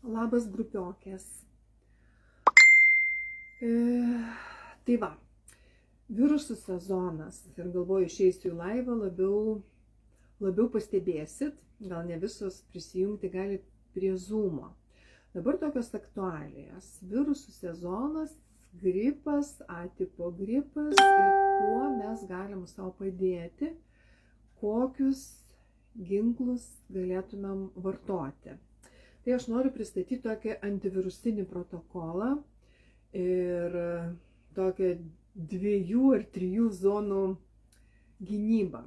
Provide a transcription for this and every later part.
Labas grupiokės. Tai va, virusų sezonas ir galvoju, išeisiu į laivą, labiau pastebėsit, gal ne visos prisijungti galit prie Zoomo. Dabar tokios aktualijas. Virusų sezonas, gripas, atipo gripas ir kuo mes galim savo padėti, kokius ginklus galėtumėm vartoti. Tai aš noriu pristatyti tokį antivirusinį protokolą ir tokią 2 ar 3 zonų gynybą.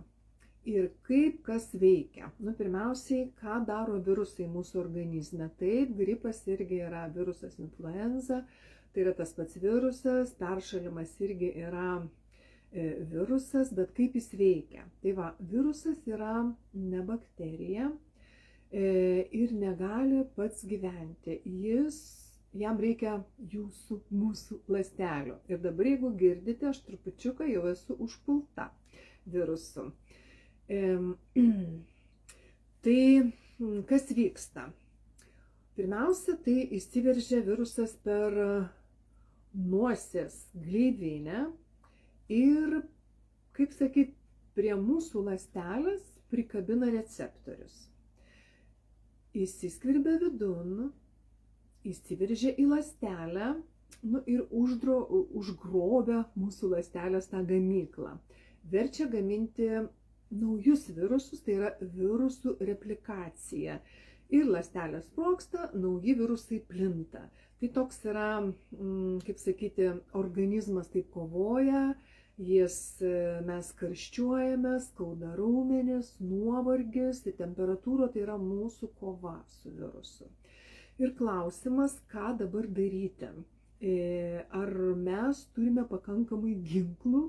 Ir kaip kas veikia. Pirmiausiai, ką daro virusai mūsų organizme. Taip, gripas irgi yra virusas influenza, tai yra tas pats virusas, peršalimas irgi yra virusas, bet kaip jis veikia. Tai va, virusas yra ne bakterija ir negali pats gyventi. Jam reikia mūsų ląstelių. Ir dabar, jeigu girdite, aš trupučiuką jau esu užpulta virusu. Tai kas vyksta? Pirmiausia, tai įsiveržia virusas per nosies gleivinę ir, kaip sakyt, prie mūsų ląstelės prikabina receptorius. Įsiskverbia vidun, įsiveržia į ląstelę ir užgrobia mūsų ląstelės tą gamyklą. Verčia gaminti naujus virusus, tai yra virusų replikacija. Ir ląstelės sprogsta, nauji virusai plinta. Tai toks yra, kaip sakyti, organizmas taip kovoja, mes karščiuojame, skauda raumenis, nuovargis, temperatūra, tai yra mūsų kova su virusu. Ir klausimas, ką dabar daryti? Ar mes turime pakankamai ginklų,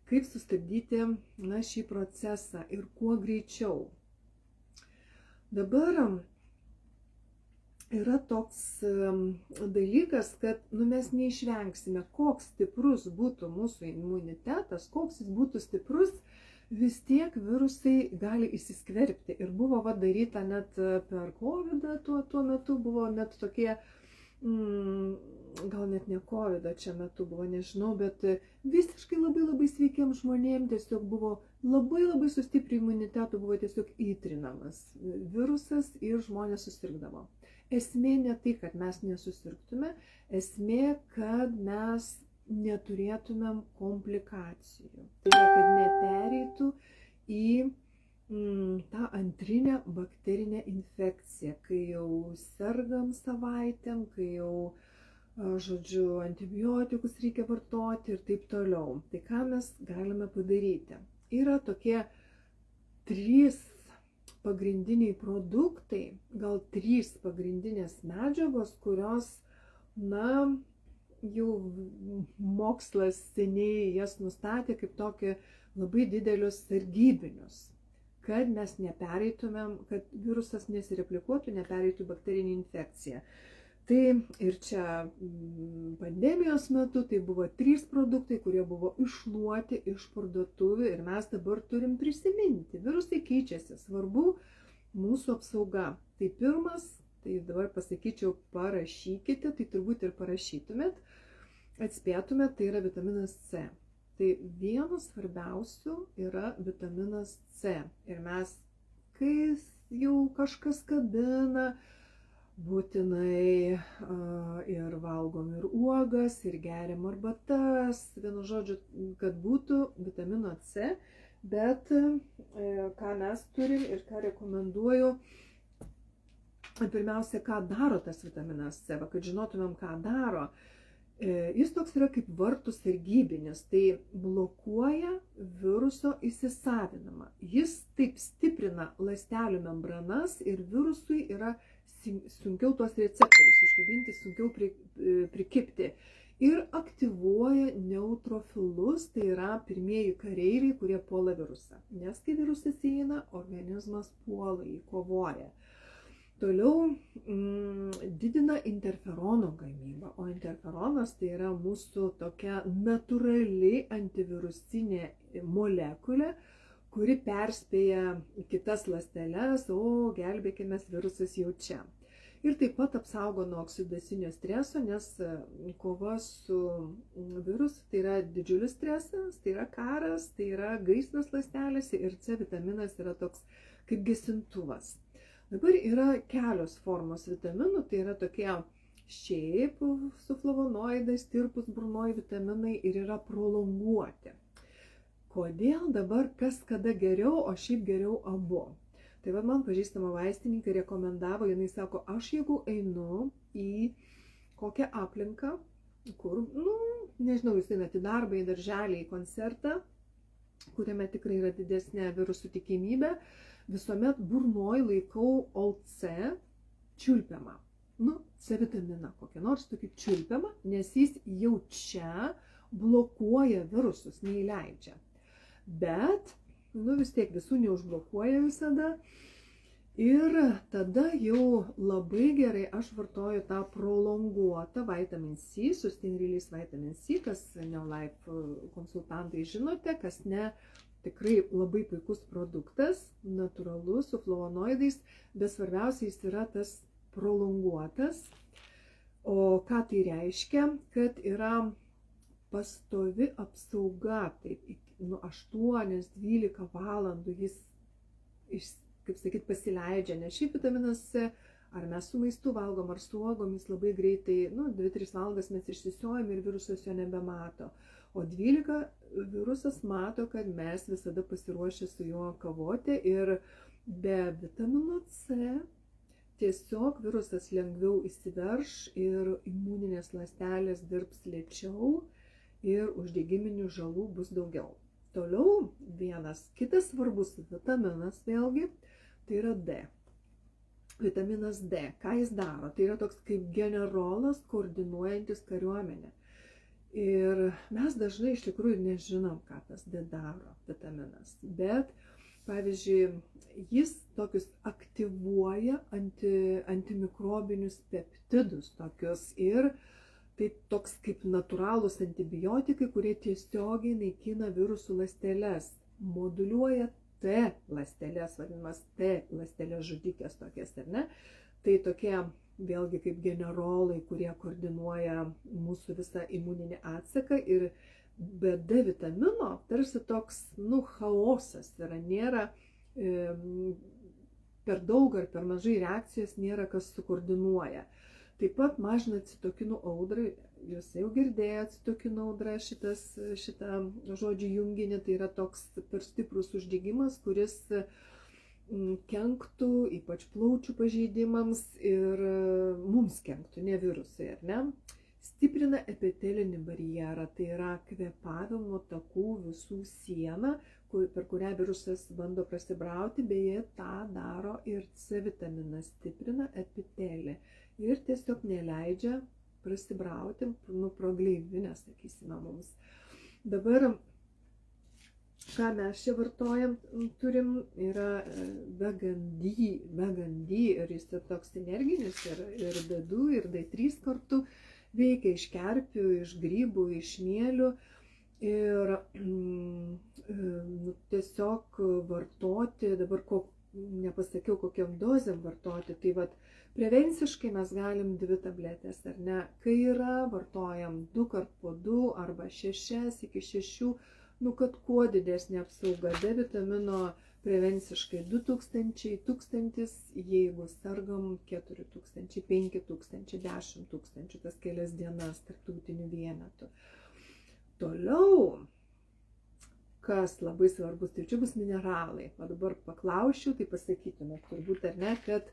kaip sustabdyti šį procesą ir kuo greičiau? Dabar yra toks dalykas, kad mes neišvengsime, koks stiprus būtų mūsų imunitetas, koks jis būtų stiprus, vis tiek virusai gali įsiskverbti. Ir buvo daryta net per COVID-ą, tuo metu buvo net tokie, gal net ne COVID-ą čia metu buvo, nežinau, bet visiškai labai sveikiems žmonėms tiesiog buvo labai sustipriai imunitetų, buvo tiesiog įtrinamas virusas ir žmonės susirgdavo. Esmė ne tai, kad mes nesusirgtume, esmė, kad mes neturėtumėm komplikacijų. Tai yra, kad nepereitų į tą antrinę bakterinę infekciją, kai jau sergam savaitėm, kai jau, antibiotikus reikia vartoti ir taip toliau. Tai ką mes galime padaryti? Yra tokie 3 pagrindiniai produktai, gal 3 pagrindinės medžiagos, kurios, jau mokslas seniai jas nustatė kaip tokį labai didelius sargybinius, kad mes nepereitumėm, kad virusas nesireplikuotų, nepereitų bakterinį infekciją. Tai ir čia pandemijos metu tai buvo 3 produktai, kurie buvo iššluoti iš parduotuvių ir mes dabar turim prisiminti. Virusai keičiasi, svarbu mūsų apsauga. Tai pirmas, tai dabar pasakyčiau, parašykite, tai turbūt ir parašytumėt, atspėtumėt, tai yra vitaminas C. Tai vienas svarbiausių yra vitaminas C. Ir mes, kai jau kažkas kabina, būtinai ir valgom ir uogas, ir geriam arbatas, vienu žodžiu, kad būtų vitamino C, bet ką mes turim ir ką rekomenduoju, pirmiausia, ką daro tas vitaminas C, kad žinotumėm, ką daro. Jis toks yra kaip vartų sargybinis, tai blokuoja viruso įsisavinimą. Jis taip stiprina ląstelių membranas ir virusui yra sunkiau tuos receptorius užkabinti, sunkiau prikibti. Ir aktyvuoja neutrofilus, tai yra pirmieji kareiviai, kurie puola virusą. Nes kai virusas įeina, organizmas puola, jį kovoja. Toliau didina interferono gamybą, o interferonas tai yra mūsų tokia natūrali antivirusinė molekulė, kuri perspėja kitas ląsteles, o gelbėkimės, virusas jau čia. Ir taip pat apsaugo nuo oksidacinio streso, nes kova su virusu tai yra didžiulis stresas, tai yra karas, tai yra gaisras ląstelėse ir C vitaminas yra toks kaip gesintuvas. Dabar yra kelios formos vitaminų, tai yra tokie šiaip su flavonoidais, tirpus burnoji vitaminai ir yra prolonguoti. Kodėl dabar kas kada geriau, o šiaip geriau abu? Tai va man pažįstama vaistininkė rekomendavo, jinai sako, aš jeigu einu į kokią aplinką, kur, nežinau, jūs einate į darbą, į darželį, į koncertą, kuriame tikrai yra didesnė virusų tikimybė, visuomet burnoj laikau OC čiulpiamą. C vitaminą kokią nors tokį čiulpiamą, nes jis jau čia blokuoja virusus, neįleidžia. Bet vis tiek visų neužblokuoja visada. Ir tada jau labai gerai aš vartoju tą prolonguotą vitamin C, Sustain Release vitamin C, kas Neolife konsultantai žinote, kas ne, tikrai labai puikus produktas, natūralus, su flavonoidais, bet svarbiausia jis yra tas prolonguotas. O ką tai reiškia? Kad yra pastovi apsauga, taip, 8-12 valandų jis, kaip sakyt, pasileidžia, nes šiaip vitaminas C, ar mes su maistu valgom, ar su uogomis labai greitai, 2-3 valandas mes išsisiojam ir virusas jo nebemato. O 12 virusas mato, kad mes visada pasiruošę su juo kovoti ir be vitamino C tiesiog virusas lengviau įsiverš ir imuninės ląstelės dirbs lėčiau ir uždegiminių žalų bus daugiau. Toliau vienas kitas svarbus vitaminas vėlgi, tai yra D. Vitaminas D. Ką jis daro? Tai yra toks kaip generolas koordinuojantis kariuomenę. Ir mes dažnai iš tikrųjų nežinom, ką tas D daro, vitaminas. Bet, pavyzdžiui, jis tokius aktyvuoja antimikrobinius peptidus tokius ir tai toks kaip natūralūs antibiotikai, kurie tiesiogiai naikina virusų ląsteles, moduliuoja T ląsteles, vadinamas T ląstelės žudikės tokias, ar ne? Tai tokie vėlgi kaip generolai, kurie koordinuoja mūsų visą imuninį atsaką ir be D vitamino tarsi toks, chaosas yra, nėra per daug ar per mažai reakcijos, nėra kas sukoordinuoja. Taip pat mažina citokinų audrą, jūs jau girdėjote citokinų audrą šitą žodžių junginį, tai yra toks per stiprus uždegimas, kuris kenktų, ypač plaučių pažeidimams ir mums kenktų, ne virusai, ar ne? Stiprina epitelinį barjerą, tai yra kvėpavimo takų visų siena, per kurią virusas bando prasibrauti, beje, tą daro ir C vitaminas, stiprina epitelį. Ir tiesiog neleidžia prasibrauti, pro gleivinę, sakysime, mums. Dabar, ką mes čia vartojam, turim, yra vegan D, ir jis toks energinis, ir D2, ir D3 kartu veikia iš kerpių, iš grybų, iš mėlių. Ir tiesiog vartoti, dabar nepasakiau, kokiam dozėm vartoti, tai vat prevenciškai mes galim 2 tabletės, ar ne? Kai yra, vartojam 2 kart po 2 arba 6 iki 6, kad kuo didesnė apsauga. D vitamino prevenciškai 2000, 1000, jeigu sergam 4000, 5000, 10 000, tas kelias dienas tarptautinių vienetų. Toliau, kas labai svarbus, tai čia bus mineralai. O dabar paklausčiau, tai pasakytume, turbūt ar ne, kad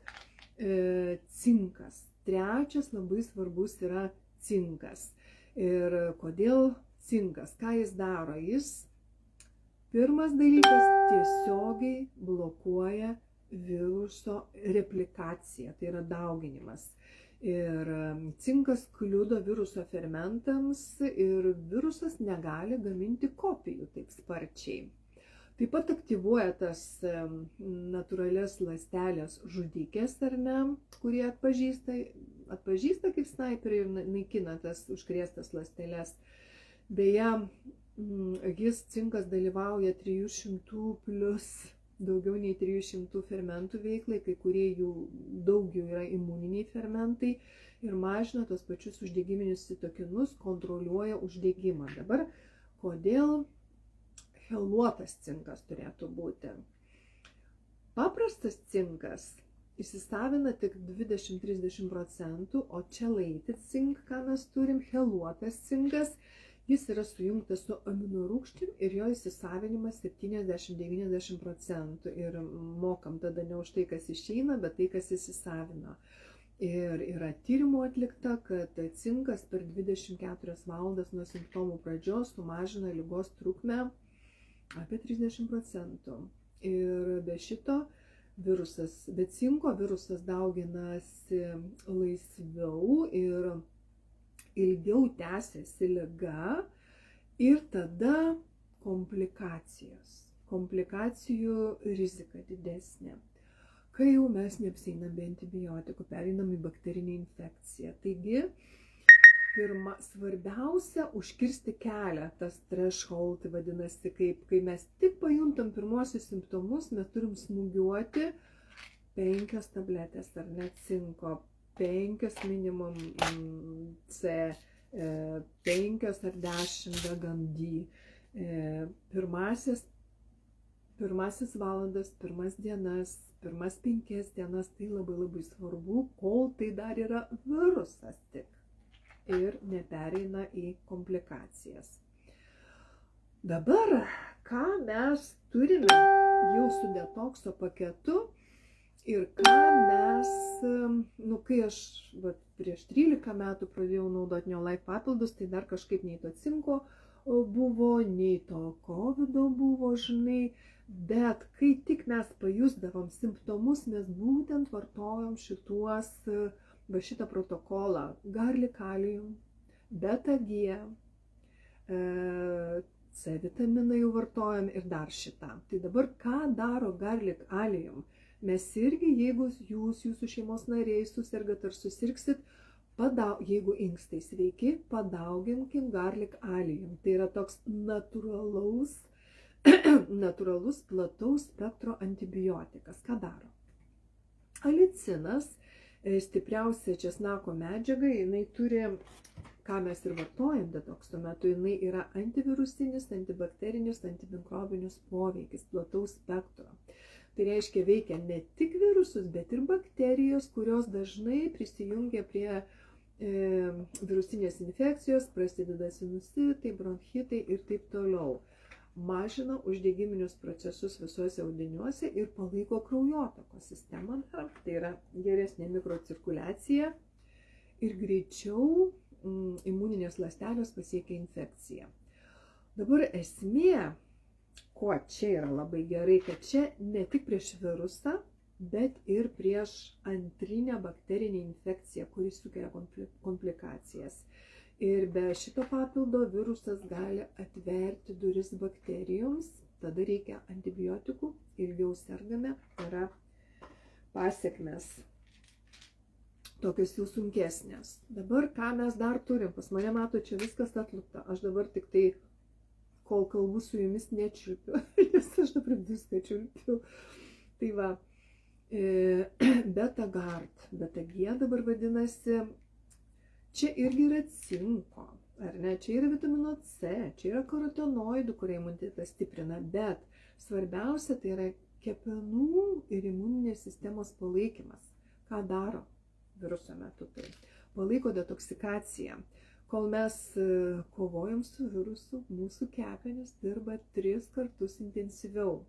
cinkas. Trečias labai svarbus yra cinkas. Ir kodėl cinkas? Ką jis daro? Jis, pirmas dalykas, tiesiogiai blokuoja viruso replikaciją, tai yra dauginimas. Ir cinkas kliudo viruso fermentams ir virusas negali gaminti kopijų taip sparčiai. Taip pat aktyvuoja tas natūralias ląstelės žudikės, ar ne, kurie atpažįsta kaip snaiperiai ir naikina tas užkrėstas ląsteles. Beje, cinkas dalyvauja 300 plus daugiau nei 300 fermentų veiklai, kai kurie jų daugiau yra imuniniai fermentai ir mažina tos pačius uždegiminius citokinus, kontroliuoja uždegimą. Dabar, kodėl cheluotas cinkas turėtų būti? Paprastas cinkas įsisavina tik 20–30%, o chelated zink, ką mes turim, cheluotas cinkas, jis yra sujungtas su aminorūgštim ir jo įsisavinimas 70–90% ir mokam tada ne už tai, kas išeina, bet tai, kas įsisavino. Ir yra tyrimų atlikta, kad cinkas per 24 valandas nuo simptomų pradžios sumažina ligos trukmę apie 30%. Ir be šito be cinko virusas dauginasi laisviau ir ilgiau tęsiasi liga ir tada komplikacijų rizika didesnė. Kai jau mes neapsieinam be antibiotikų, pereinam į bakterinę infekciją. Taigi, svarbiausia užkirsti kelią, tas threshold, tai vadinasi, kai mes tik pajuntam pirmuosius simptomus, mes turim smūgiuoti 5 tabletės ar net cinko, 5 minimum C, 5 ar 10 vegan D. Pirmasis valandas, pirmas dienas, pirmas 5 dienas, tai labai svarbu, kol tai dar yra virusas tik ir nepereina į komplikacijas. Dabar, ką mes turime jau su detokso paketu ir ką mes, kai aš prieš 13 metų pradėjau naudoti Neolife papildus, tai dar kažkaip nei to cinko buvo, nei to covido buvo, žinai, bet kai tik mes pajusdavom simptomus, mes būtent vartojom šitą protokolą. Garlic allium, beta G, C vitaminą jau vartojam ir dar šitą. Tai dabar ką daro garlic allium? Mes irgi, jeigu jūsų šeimos nariai susirgat ar susirgsit, jeigu inkstai sveiki, padauginkim garlic allium. Tai yra toks natūralus plataus spektro antibiotikas. Ką daro? Alicinas, stipriausia česnako medžiaga, jinai turi, ką mes ir vartojam detokso metu, jinai yra antivirusinis, antibakterinis, antimikrobinius poveikis plataus spektro. Tai reiškia, veikia ne tik virusus, bet ir bakterijos, kurios dažnai prisijungia prie virusinės infekcijos, prasideda sinusitai, bronchitai ir taip toliau. Mažina uždegiminius procesus visuose audiniuose ir palaiko kraujotakos sistemą. Tai yra geresnė mikrocirkuliacija ir greičiau imuninės ląstelės pasiekia infekciją. Dabar esmė, ko čia yra labai gerai, kad čia ne tik prieš virusą, bet ir prieš antrinę bakterinę infekciją, kuri sukelia komplikacijas. Ir be šito papildo virusas gali atverti duris bakterijoms, tada reikia antibiotikų, ilgiau sergame, yra pasiekmes tokios jau sunkesnės. Dabar ką mes dar turim? Pas mane, mato, čia viskas atlupta. Aš dabar tik tai, kol kalbu su jumis, nečiulpiu, nes aš dabar viską čiulpiu. Tai va, beta-gard, beta-G dabar vadinasi. Čia irgi yra cinko, ar ne? Čia yra vitamino C, čia yra karotenoidų, kurie imunitetą stiprina, bet svarbiausia tai yra kepenų ir imuninės sistemos palaikymas. Ką daro viruso metu? Tai palaiko detoksikaciją. Kol mes kovojam su virusu, mūsų kepenys dirba 3 kartus intensyviau.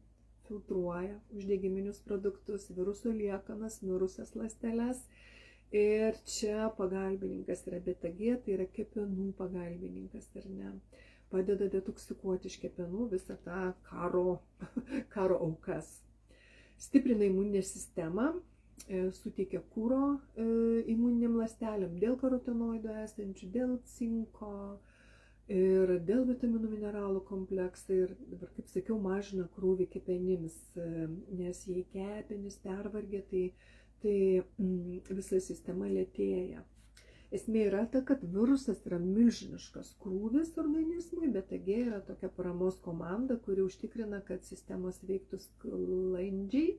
Filtruoja uždegiminius produktus, viruso liekanas, mirusias ląsteles. Ir čia pagalbininkas yra beta-G, tai yra kepenų pagalbininkas, ar ne? Padeda detoksikuoti iš kepenų visą tą karo aukas. Stiprina imuninę sistemą, suteikia kuro imuniniam ląstelėm dėl karotenoidų esančių, dėl cinko ir dėl vitaminų mineralų kompleksą. Ir dabar, kaip sakiau, mažina krūvį kepenims, nes jei kepenys pervargė, tai visa sistema lėtėja. Esmė yra ta, kad virusas yra milžiniškas krūvis organizmui, bet AG yra tokia paramos komanda, kuri užtikrina, kad sistemos veiktų sklandžiai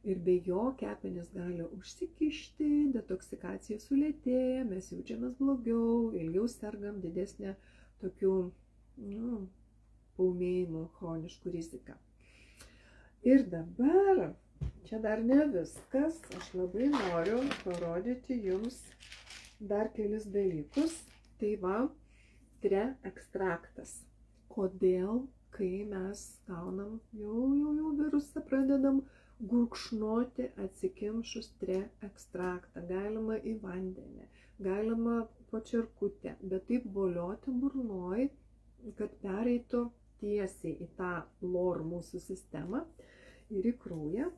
ir be jo kepenys gali užsikišti, detoksikacija sulėtėja, mes jaučiamės blogiau, ilgiau sergam, didesnė tokių paūmėjimų chroniškų rizika. Ir dabar, čia dar ne viskas, aš labai noriu parodyti jums dar kelis dalykus. Tai va, TRE ekstraktas. Kodėl, kai mes gaunam jau virusą, pradedam gurkšnoti atsikimšus TRE ekstraktą. Galima į vandenį, galima po čerkutę, bet taip volioti burnoj, kad pereitų tiesiai į tą LOR mūsų sistemą ir į kraują.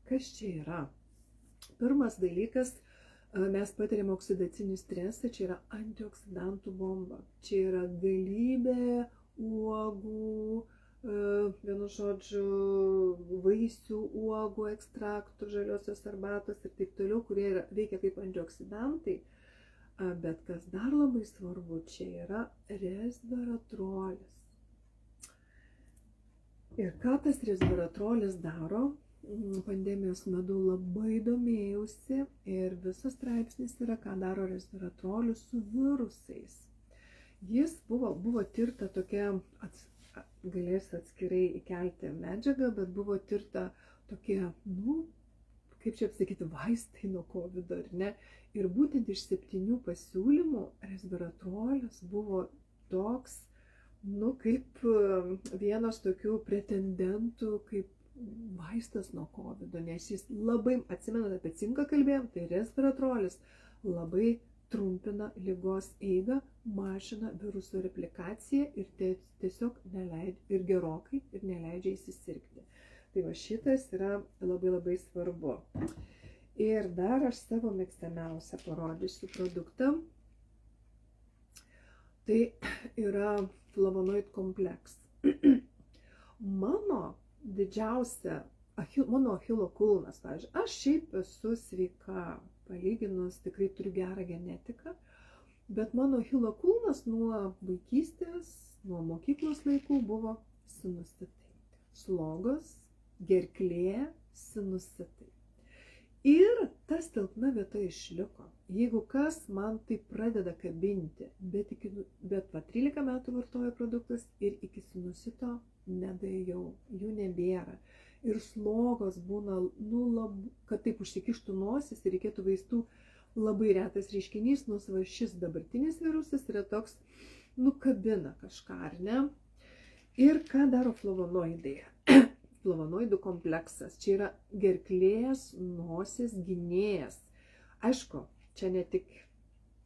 Kas čia yra? Pirmas dalykas, mes patiriam oksidacinį stresą, čia yra antioksidantų bomba. Čia yra galybė uogų, vienu žodžiu, vaisių, uogų, ekstraktų, žaliosios arbatos ir taip toliau, kurie veikia kaip antioksidantai. Bet kas dar labai svarbu, čia yra resveratrolis. Ir ką tas resveratrolis daro? Pandemijos metu labai domėjausi ir visas straipsnis yra, ką daro resveratrolis su virusais. Jis buvo tirta tokia, galėsiu atskirai įkelti medžiagą, bet buvo tirta tokie, kaip čia apsakyti, vaistai nuo COVID, ar ne? Ir būtent iš 7 pasiūlymų resveratrolis buvo toks, kaip vienas tokių pretendentų, kaip vaistas nuo COVID, nes jis labai, atsimenate, apie cinką kalbėjom, tai resveratrolis labai trumpina ligos eigą, mažina viruso replikaciją ir tiesiog gerokai neleidžia įsisirgti. Tai va šitas yra labai svarbu. Ir dar aš savo mėgstamiausią parodysiu produktą. Tai yra flavonoid kompleks. Mano achilo kulnas, pavyzdžiui, aš šiaip esu sveika, palyginus tikrai turiu gerą genetiką, bet mano achilo kulnas nuo vaikystės, nuo mokyklos laikų buvo sinusitai. Slogos, gerklė, sinusitai. Ir ta silpna vieta išliko. Jeigu kas, man tai pradeda kabinti, bet 13 metų vartoju produktus ir iki sinusito nedaėjau, jų nebėra. Ir slogos būna, kad taip užsikištų nosis ir reikėtų vaistų, labai retas reiškinys, nors va šis dabartinis virusas yra toks, kabina kažką, ar ne? Ir ką daro flavonoidai? Flavonoidų kompleksas. Čia yra gerklės, nosies gynėjas. Aišku, čia ne tik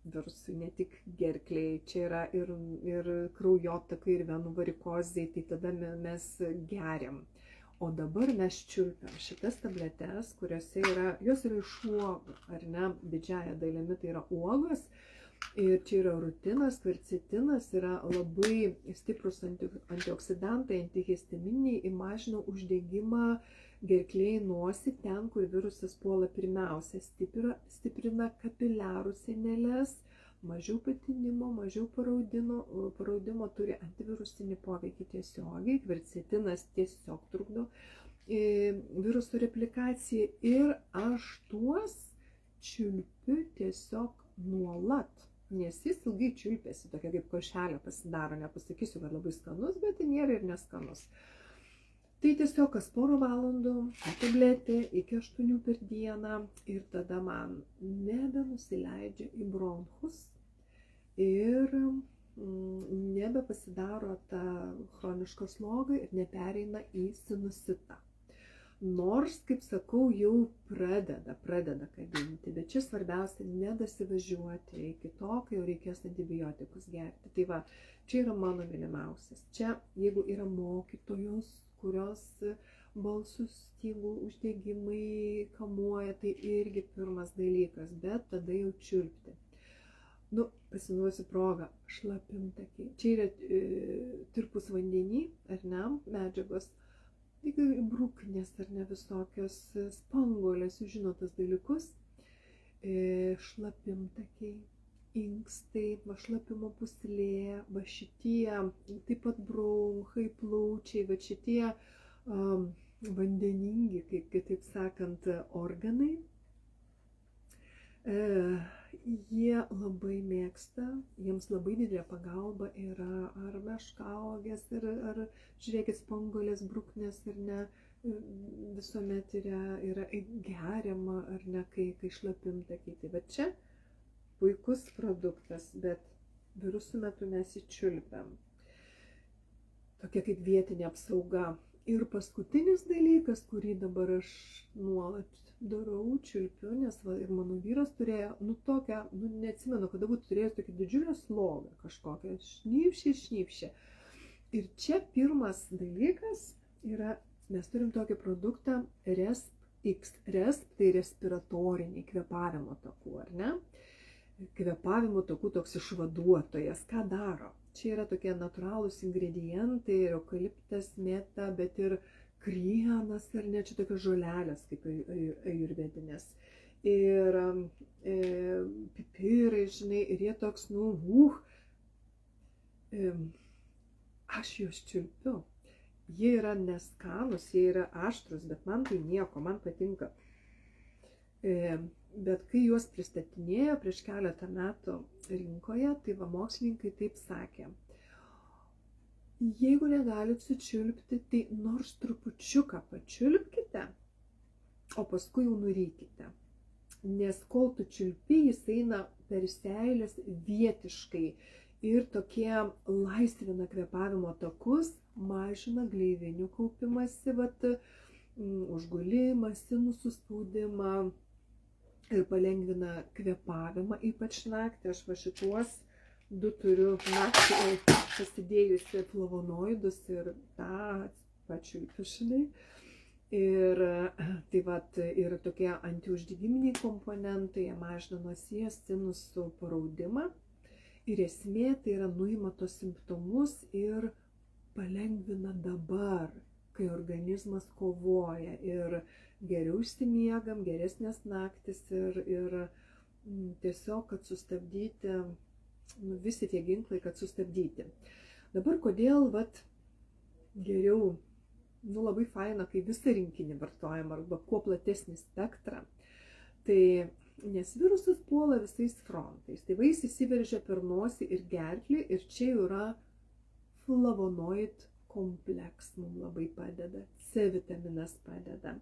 virusui, ne tik gerkliai, čia yra ir kraujotakai, ir venų varikozai, tai tada mes geriam. O dabar mes čiulpiam šitas tabletes, kuriuose yra, jos yra iš uogų, ar ne, didžiąja dalimi tai yra uogos. Ir čia yra rutinas, kvercetinas, yra labai stiprus antioksidantai, antihistaminiai, mažina uždegimą gerklėj, nosį, ten, kur virusas puola pirmiausia, stiprina kapiliarų sieneles, mažiau patinimo, mažiau paraudimo, turi antivirusinį poveikį tiesiogiai, kvercetinas tiesiog trukdo viruso replikaciją ir aš tuos čiulpiu tiesiog nuolat. Nes jis ilgai čiulpėsi, tokia kaip košelė pasidaro, nepasakysiu, kad labai skanus, bet nėra ir neskanus. Tai tiesiog kas porą valandų, tabletė iki 8 per dieną ir tada man nebenusileidžia į bronchus ir nebepasidaro ta chroniška sloga ir nepereina į sinusitą. Nors, kaip sakau, jau pradeda kabinti, bet čia svarbiausia nedasivažiuoti iki to, kai jau reikės antibiotikus gerti. Tai va, čia yra mano mylimiausias. Čia, jeigu yra mokytojos, kurios balsų stygų uždegimai kamuoja, tai irgi pirmas dalykas, bet tada jau čiulpti. Pasinaudosiu progą, šlapimtakiai. Čia yra tirpus vandenį, ar ne, medžiagos. Bruknės ar ne visokios spanguolės, jūs žinot tas dalykus, šlapimtakiai, inkstai, va šlapimo pūslė, va šitie, taip pat bronchai, plaučiai, va šitie vandeningi, kaip kitaip sakant, organai. Jie labai mėgsta, jiems labai didelė pagalba yra ar meškauogės, ar žiūrėkit, spanguolės, bruknės, ar ne, visuomet yra geriama, ar ne, kai šlapimtakiai. Tai bet čia puikus produktas, bet virusų metu mes įčiulpiam. Tokia kaip vietinė apsauga. Ir paskutinis dalykas, kurį dabar aš nuolat darau, čiulpiu, nes va, ir mano vyras turėjo, tokią, neatsimenu, kada būtų turėjęs tokią didžiulę slogą kažkokią, šnypšė. Ir čia pirmas dalykas yra, mes turim tokį produktą RESP-X. RESP tai respiratoriniai kvėpavimo takų, ar ne? Kvėpavimo takų toks išvaduotojas. Ką daro? Čia yra tokie natūralūs ingredientai, ir eukaliptas, mėta, bet ir krienas, ar ne, čia tokios žolelės kaip ajurvedinės. Ir pipirai, žinai, ir jie toks, aš juos čiulpiu. Jie yra neskanus, jie yra aštrus, bet man tai nieko, man patinka. Bet kai juos pristatinėjo prieš keletą metų rinkoje, tai va mokslininkai taip sakė. Jeigu negalit sučiulpti, tai nors trupučiuką pačiulpkite, o paskui jau nurykite. Nes kol tu čiulpi, jis eina per seilės vietiškai ir tokie laisvina kvėpavimo takus, mažina gleivinių kaupimąsi, užgulimą, sinusų spaudimą ir palengvina kvėpavimą, ypač naktį. Aš va šituos du turiu naktį pasidėjusi flavonoidus ir tą pačiulpiu, žinai. Ir tai vat ir tokie antiuždegiminiai komponentai, jie mažina nosies sinusų paraudimą. Ir esmė tai yra nuima tos simptomus ir palengvina dabar, kai organizmas kovoja ir geriau išsimiegam, geresnės naktis ir tiesiog, kad sustabdyti, visi tie ginklai, kad sustabdyti. Dabar kodėl, geriau, labai faina, kai visą rinkinį vartojam arba kuo platesnį spektrą. Tai, nes virusas puola visais frontais. Tai jis įsiveržia per nosį ir gerklį ir čia yra flavonoid kompleks, mums labai padeda. C vitaminas padeda.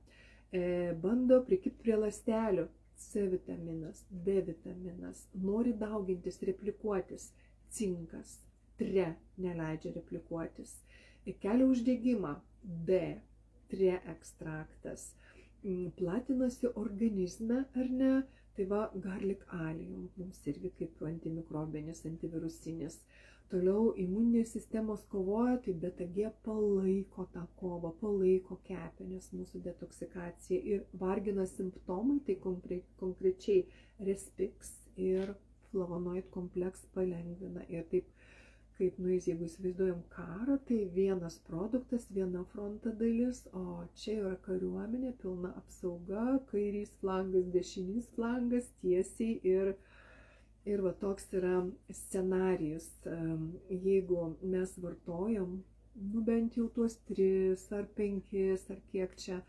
Bando prikibti prie ląstelių. C vitaminas, D vitaminas. Nori daugintis, replikuotis. Cinkas. Tre neleidžia replikuotis. Kelia uždegimą. D. Tre ekstraktas. Platinasi organizme, ar ne? Tai va, garlic allium, mums irgi kaip antimikrobinis, antivirusinis. Toliau imuninės sistemos kovoja, tai beta G palaiko tą kovą, palaiko kepenis, mūsų detoksikaciją ir vargina simptomai, tai konkrečiai RESP-X ir flavonoid kompleks palengvina. Ir taip, kaip jeigu įsivaizduojam karą, tai vienas produktas, viena fronto dalis, o čia yra kariuomenė, pilna apsauga, kairys flangas, dešinys flangas, tiesiai ir va toks yra scenarijus. Jeigu mes vartojam, bent jau tuos 3 ar 5 ar kiek čia,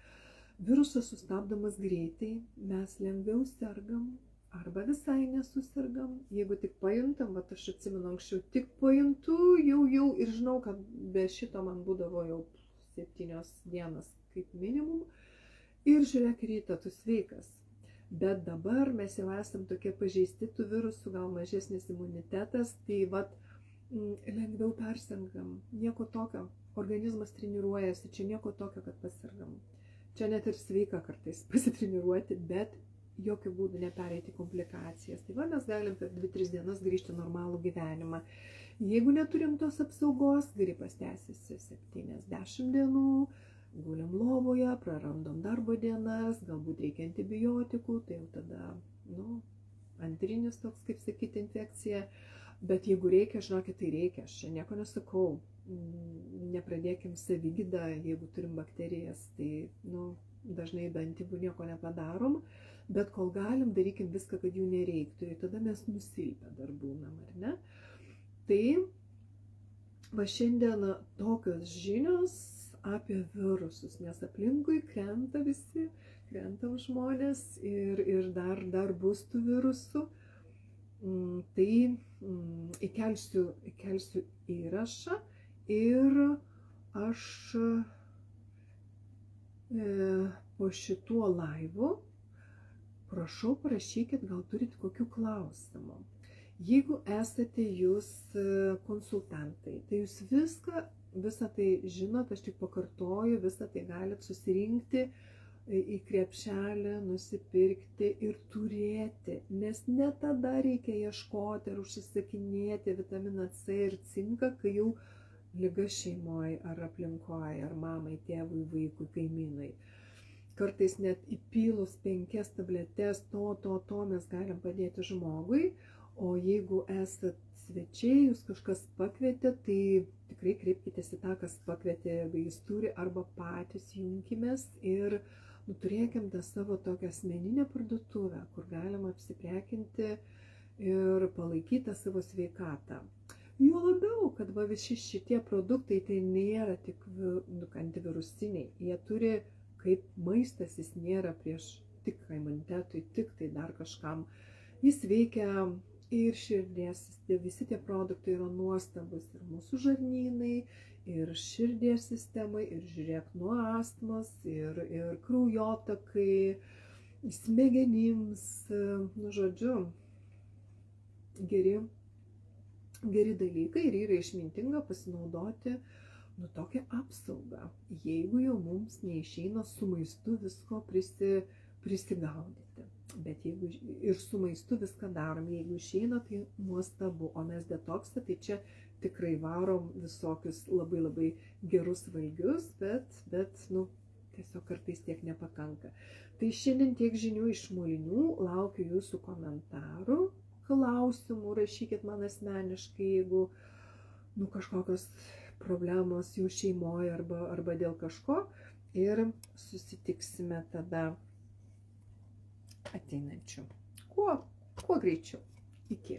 virusas sustabdomas greitai, mes lengviau sergam arba visai nesusirgam. Jeigu tik pajuntam, aš atsimenu anksčiau, tik pajuntu jau ir žinau, kad be šito man būdavo jau 7 dienas kaip minimum. Ir žiūrėk, rytą tu sveikas. Bet dabar mes jau esam tokie pažeisti tų virusų, gal mažesnis imunitetas, tai lengviau persirgam. Nieko tokio, organizmas treniruojasi, čia nieko tokio, kad pasirgam. Čia net ir sveika kartais pasitreniruoti, bet jokių būdų nepereiti komplikacijas. Tai mes galim per 2-3 dienas grįžti normalų gyvenimą. Jeigu neturim tos apsaugos, gripas tęsiasi 70 dienų, gulim lovoje, prarandom darbo dienas, galbūt reikia antibiotikų, tai jau tada, antrinis toks, kaip sakyti, infekcija. Bet jeigu reikia, žinokit, tai reikia, aš čia nieko nesakau. Nepradėkim savigydą, jeigu turim bakterijas, tai, dažnai be antibų nieko nepadarom, bet kol galim, darykim viską, kad jų nereiktų. Ir tada mes nusilpę dar būnam, ar ne? Tai va šiandien tokios žinios apie virusus, nes aplinkui krenta visi, krentam žmonės ir dar bus tų virusų. Tai įkelsiu įrašą ir aš po šituo laivu prašau parašykit, gal turit kokių klausimų. Jeigu esate jūs konsultantai, tai jūs visą tai žinot, aš tik pakartoju, visą tai galit susirinkti į krepšelį, nusipirkti ir turėti, nes ne tada reikia ieškoti ar užsisakinėti vitaminą C ir cinką, kai jau liga šeimoje ar aplinkoje, ar mamai, tėvui, vaikui, kaimynai. Kartais net įpylus 5 tabletes to mes galim padėti žmogui, o jeigu esat svečiai, jūs kažkas pakvietė, tai tikrai kreipkitės į tą, kas pakvietė, jeigu jis turi, arba patys junkimės ir turėkim tą savo tokią asmeninę parduotuvę, kur galima apsiprekinti ir palaikyti savo sveikatą. Jo labiau, kad va visi šitie produktai tai nėra tik antivirusiniai, jie turi kaip maistas, jis nėra prieš tik imunitetui, tik tai dar kažkam. Jis veikia ir širdies, visi tie produktai yra nuostabus ir mūsų žarnynai, ir širdies sistemai, ir žiūrėk nuo astmos, ir kraujotakai, smegenims, žodžiu, geri dalykai ir yra išmintinga pasinaudoti tokią apsaugą, jeigu jau mums neišeina su maistu visko prisigaudyti. Bet jeigu ir su maistu viską darom, jeigu išeina, tai nuostabu, o mes detoksą, tai čia tikrai varom visokius labai gerus valgius, bet tiesiog kartais tiek nepakanka. Tai šiandien tiek žinių iš Molinių, laukiu jūsų komentarų, klausimų, rašykit man asmeniškai, jeigu kažkokios problemos jų šeimoje arba dėl kažko, ir susitiksime tada ateinančių. Kuo greičiau. Iki.